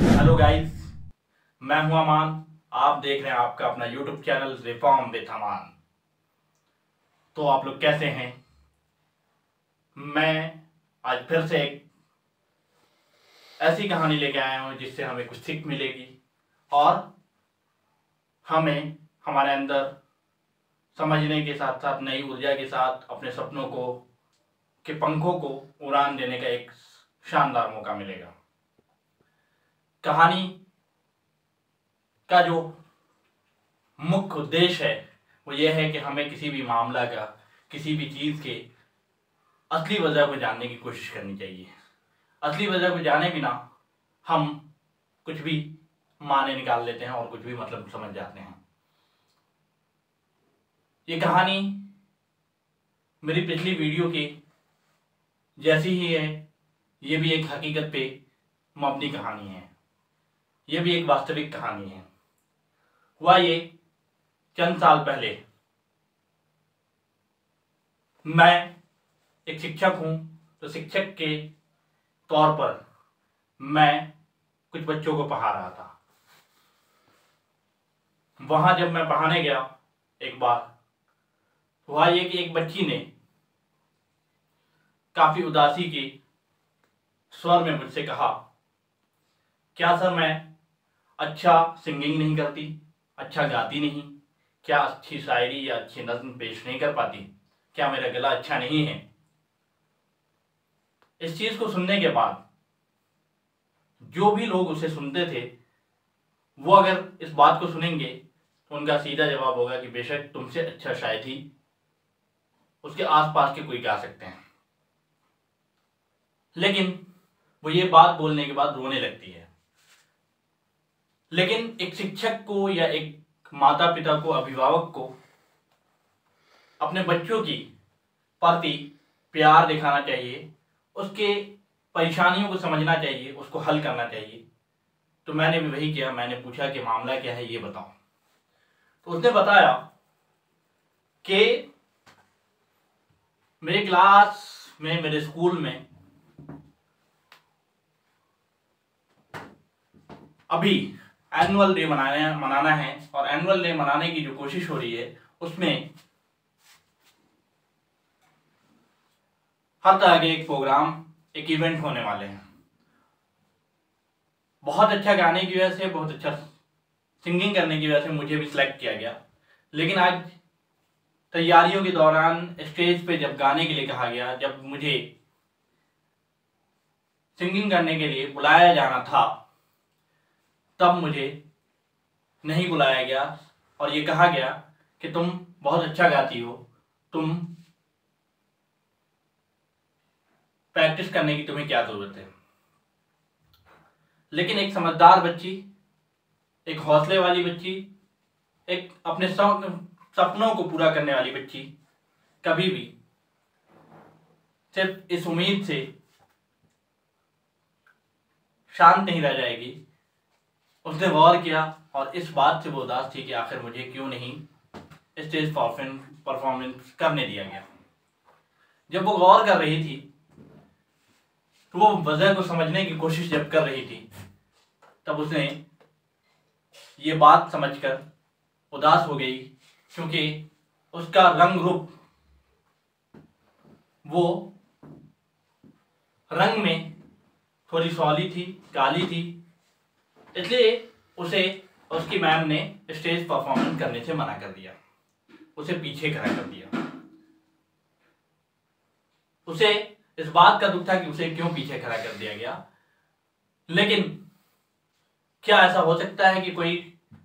Hello guys, मैं हूं अमान। आप देख रहे हैं आपका अपना यूट्यूब चैनल रिफॉर्म विद अमान। तो आप लोग कैसे हैं? मैं आज फिर से एक ऐसी कहानी लेके आया हूं जिससे हमें कुछ सीख मिलेगी और हमें हमारे अंदर समझने के साथ साथ नई ऊर्जा के साथ अपने सपनों को के पंखों को उड़ान देने का एक शानदार मौका मिलेगा। कहानी का जो मुख्य उद्देश्य है वो ये है कि हमें किसी भी मामला का, किसी भी चीज़ के असली वजह को जानने की कोशिश करनी चाहिए। असली वजह को जाने बिना हम कुछ भी माने निकाल लेते हैं और कुछ भी मतलब समझ जाते हैं। ये कहानी मेरी पिछली वीडियो की जैसी ही है। ये भी एक हकीकत पे मबनी कहानी है। ये भी एक वास्तविक कहानी है। हुआ ये चंद साल पहले। मैं एक शिक्षक हूं, तो शिक्षक के तौर पर मैं कुछ बच्चों को पढ़ा रहा था। वहां जब मैं पढ़ाने गया, एक बार हुआ ये कि एक बच्ची ने काफी उदासी के स्वर में मुझसे कहा, क्या सर मैं अच्छा सिंगिंग नहीं करती, अच्छा गाती नहीं, क्या अच्छी शायरी या अच्छी नज्म पेश नहीं कर पाती, क्या मेरा गला अच्छा नहीं है? इस चीज को सुनने के बाद जो भी लोग उसे सुनते थे वो अगर इस बात को सुनेंगे तो उनका सीधा जवाब होगा कि बेशक तुमसे अच्छा शायद ही उसके आसपास के कोई गा सकते हैं। लेकिन वो ये बात बोलने के बाद रोने लगती है। लेकिन एक शिक्षक को या एक माता पिता को, अभिभावक को अपने बच्चों की प्रति प्यार दिखाना चाहिए, उसके परेशानियों को समझना चाहिए, उसको हल करना चाहिए। तो मैंने भी वही किया। मैंने पूछा कि मामला क्या है, ये बताओ। तो उसने बताया कि मेरे क्लास में, मेरे स्कूल में अभी एनुअल डे मनाना है और एनुअल डे मनाने की जो कोशिश हो रही है उसमें हर तरह के एक प्रोग्राम, एक इवेंट होने वाले हैं। बहुत अच्छा गाने की वजह से, बहुत अच्छा सिंगिंग करने की वजह से मुझे भी सिलेक्ट किया गया। लेकिन आज तैयारियों के दौरान स्टेज पे जब गाने के लिए कहा गया, जब मुझे सिंगिंग करने के लिए बुलाया जाना था, तब मुझे नहीं बुलाया गया और ये कहा गया कि तुम बहुत अच्छा गाती हो, तुम प्रैक्टिस करने की तुम्हें क्या जरूरत है। लेकिन एक समझदार बच्ची, एक हौसले वाली बच्ची, एक अपने सपनों को पूरा करने वाली बच्ची कभी भी सिर्फ इस उम्मीद से शांत नहीं रह जाएगी। उसने गौर किया और इस बात से वो उदास थी कि आखिर मुझे क्यों नहीं स्टेज परफॉर्मेंस करने दिया गया। जब वो गौर कर रही थी, तो वो वजह को समझने की कोशिश जब कर रही थी, तब उसने ये बात समझकर उदास हो गई, क्योंकि उसका रंग रूप, वो रंग में थोड़ी सौली थी, काली थी। इसलिए उसे उसकी मैम ने स्टेज परफॉर्मेंस करने से मना कर दिया, उसे पीछे खड़ा कर दिया। उसे इस बात का दुख था कि उसे क्यों पीछे खड़ा कर दिया गया। लेकिन क्या ऐसा हो सकता है कि कोई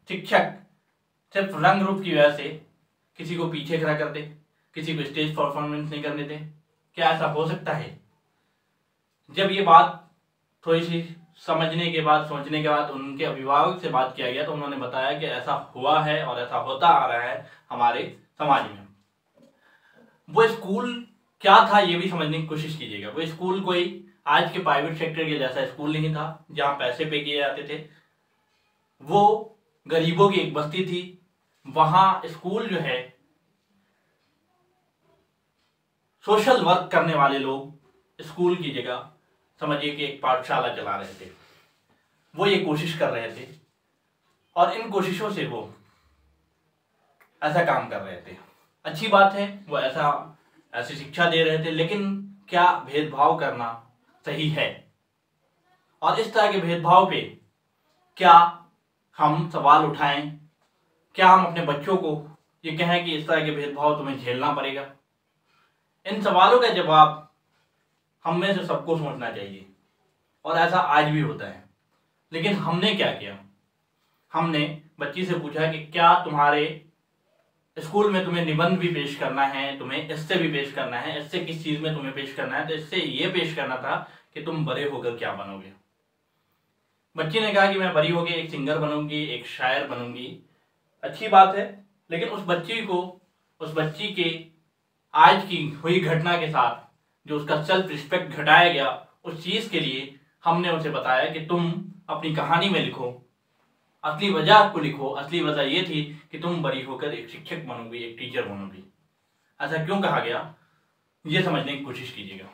शिक्षक सिर्फ रंग रूप की वजह से किसी को पीछे खड़ा कर दे, किसी को स्टेज परफॉर्मेंस नहीं करने दे? क्या ऐसा हो सकता है? जब ये बात थोड़ी सी समझने के बाद, सोचने के बाद उनके अभिभावक से बात किया गया, तो उन्होंने बताया कि ऐसा हुआ है और ऐसा होता आ रहा है हमारे समाज में। वो स्कूल क्या था ये भी समझने की कोशिश कीजिएगा। वो स्कूल कोई आज के प्राइवेट सेक्टर के जैसा स्कूल नहीं था जहां पैसे पे किए जाते थे। वो गरीबों की एक बस्ती थी। वहां स्कूल जो है, सोशल वर्क करने वाले लोग स्कूल की जगह समझिए कि एक पाठशाला चला रहे थे। वो ये कोशिश कर रहे थे और इन कोशिशों से वो ऐसा काम कर रहे थे। अच्छी बात है, वो ऐसी शिक्षा दे रहे थे, लेकिन क्या भेदभाव करना सही है? और इस तरह के भेदभाव पे क्या हम सवाल उठाएं? क्या हम अपने बच्चों को ये कहें कि इस तरह के भेदभाव तुम्हें झेलना पड़ेगा? इन सवालों का जवाब हम में से सबको सोचना चाहिए, और ऐसा आज भी होता है। लेकिन हमने क्या किया? हमने बच्ची से पूछा कि क्या तुम्हारे स्कूल में तुम्हें निबंध भी पेश करना है, तुम्हें इससे भी पेश करना है, इससे किस चीज में तुम्हें पेश करना है? तो इससे ये पेश करना था कि तुम बड़े होकर क्या बनोगे। बच्ची ने कहा कि मैं बड़ी होकर एक सिंगर बनूंगी, एक शायर बनूंगी। अच्छी बात है, लेकिन उस बच्ची के आज की हुई घटना के साथ जो उसका सेल्फ रिस्पेक्ट घटाया गया, उस चीज के लिए हमने उसे बताया कि तुम अपनी कहानी में लिखो, असली वजह आपको लिखो। असली वजह ये थी कि तुम बड़ी होकर एक शिक्षक बनोगी, एक टीचर बनोगी। ऐसा क्यों कहा गया, ये समझने की कोशिश कीजिएगा।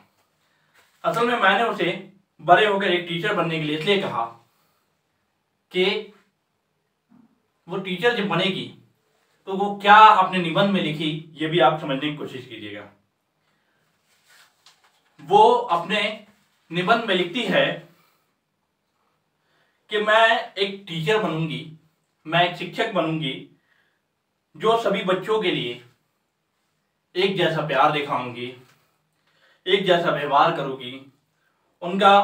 असल में मैंने उसे बड़े होकर एक टीचर बनने के लिए इसलिए कहा कि वो टीचर जब बनेगी तो वो क्या अपने निबंध में लिखी, ये भी आप समझने की कोशिश कीजिएगा। वो अपने निबंध में लिखती है कि मैं एक टीचर बनूंगी, मैं एक शिक्षक बनूंगी जो सभी बच्चों के लिए एक जैसा प्यार दिखाऊंगी, एक जैसा व्यवहार करूंगी, उनका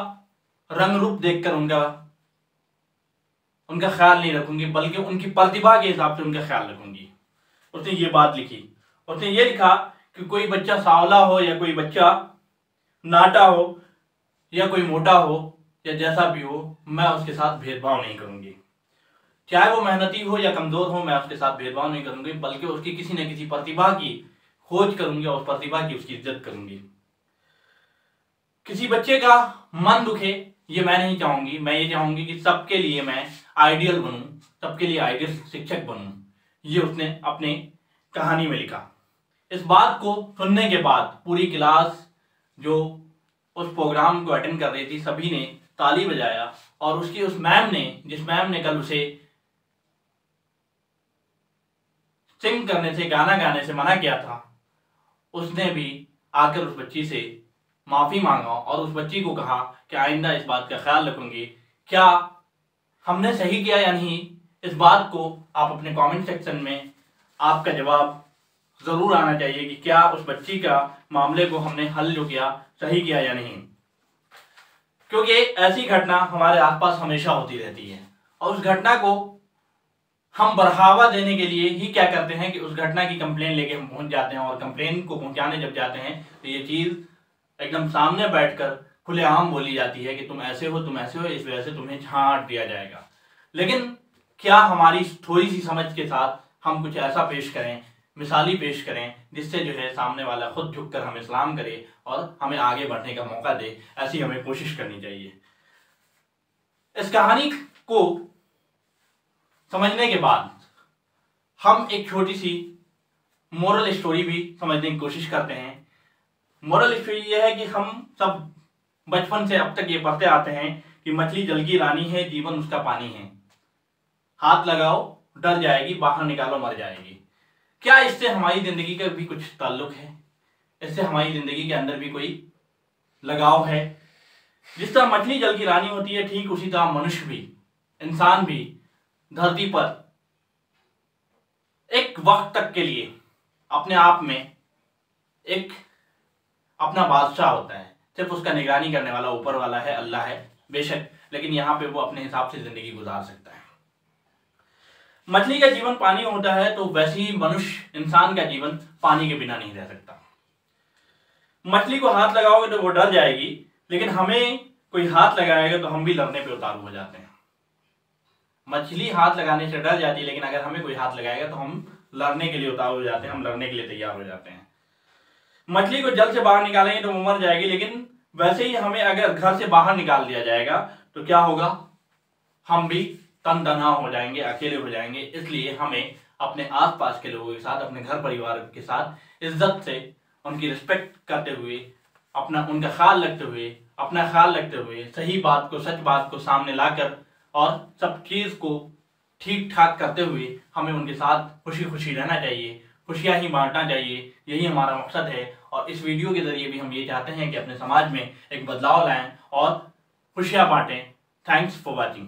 रंग रूप देखकर उनका ख्याल नहीं रखूंगी, बल्कि उनकी प्रतिभा के हिसाब से उनका ख्याल रखूंगी। उसने ये बात लिखी। उसने ये लिखा कि कोई बच्चा सांवला हो या कोई बच्चा नाटा हो या कोई मोटा हो या जैसा भी हो, मैं उसके साथ भेदभाव नहीं करूंगी। चाहे वो मेहनती हो या कमजोर हो, मैं उसके साथ भेदभाव नहीं करूंगी, बल्कि उसकी किसी न किसी प्रतिभा की खोज करूंगी और उस प्रतिभा की उसकी इज्जत करूंगी। किसी बच्चे का मन दुखे ये मैं नहीं चाहूंगी। मैं ये चाहूंगी कि सबके लिए मैं आइडियल बनूं, सबके लिए आइडियल शिक्षक बनूं। ये उसने अपने कहानी में लिखा। इस बात को सुनने के बाद पूरी क्लास जो उस प्रोग्राम को अटेंड कर रही थी, सभी ने ताली बजाया, और उसकी उस मैम ने, जिस मैम ने कल उसे सिंग करने से, गाना गाने से मना किया था, उसने भी आकर उस बच्ची से माफी मांगा और उस बच्ची को कहा कि आइंदा इस बात का ख्याल रखूंगी। क्या हमने सही किया या नहीं, इस बात को आप अपने कमेंट सेक्शन में आपका जवाब जरूर आना चाहिए कि क्या उस बच्ची का मामले को हमने हल जो किया सही किया या नहीं। क्योंकि ऐसी घटना हमारे आसपास हमेशा होती रहती है, और उस घटना को हम बढ़ावा देने के लिए ही क्या करते हैं कि उस घटना की कंप्लेन लेके हम पहुंच जाते हैं, और कंप्लेन को पहुंचाने जब जाते हैं तो ये चीज एकदम सामने बैठकर खुलेआम बोली जाती है कि तुम ऐसे हो, तुम ऐसे हो, इस वजह से तुम्हें छांट दिया जाएगा। लेकिन क्या हमारी थोड़ी सी समझ के साथ हम कुछ ऐसा पेश करें, मिसाली पेश करें, जिससे जो है सामने वाला खुद झुककर हमें सलाम करे और हमें आगे बढ़ने का मौका दे। ऐसी हमें कोशिश करनी चाहिए। इस कहानी को समझने के बाद हम एक छोटी सी मोरल स्टोरी भी समझने की कोशिश करते हैं। मोरल स्टोरी यह है कि हम सब बचपन से अब तक ये पढ़ते आते हैं कि मछली जल की रानी है, जीवन उसका पानी है, हाथ लगाओ डर जाएगी, बाहर निकालो मर जाएगी। क्या इससे हमारी जिंदगी का भी कुछ ताल्लुक है? इससे हमारी जिंदगी के अंदर भी कोई लगाव है? जिस तरह मछली जल की रानी होती है, ठीक उसी तरह मनुष्य भी, इंसान भी धरती पर एक वक्त तक के लिए अपने आप में एक अपना बादशाह होता है। सिर्फ उसका निगरानी करने वाला ऊपर वाला है, अल्लाह है बेशक, लेकिन यहाँ पे वो अपने हिसाब से जिंदगी गुजार सकता है। मछली का जीवन पानी होता है, तो वैसे ही मनुष्य, इंसान का जीवन पानी के बिना नहीं रह सकता। मछली को हाथ लगाओगे तो वो डर जाएगी, लेकिन हमें कोई हाथ लगाएगा तो हम भी लड़ने पे उतारू हो जाते हैं। मछली हाथ लगाने से डर जाती है, लेकिन अगर हमें कोई हाथ लगाएगा तो हम लड़ने के लिए उतारू हो जाते हैं, हम लड़ने के लिए तैयार हो जाते हैं। मछली को जल से बाहर निकालेंगे तो वो मर जाएगी, लेकिन वैसे ही हमें अगर घर से बाहर निकाल दिया जाएगा तो क्या होगा? हम भी तन तनहा हो जाएंगे, अकेले हो जाएंगे। इसलिए हमें अपने आसपास के लोगों के साथ, अपने घर परिवार के साथ इज्जत से उनकी रिस्पेक्ट करते हुए, उनका ख्याल रखते हुए, अपना ख्याल रखते हुए, सही बात को, सच बात को सामने लाकर और सब चीज को ठीक ठाक करते हुए हमें उनके साथ खुशी खुशी रहना चाहिए, खुशियां ही बांटना चाहिए। यही हमारा मकसद है और इस वीडियो के जरिए भी हम ये चाहते हैं कि अपने समाज में एक बदलाव लाएं और खुशियां बांटें। Thanks for watching.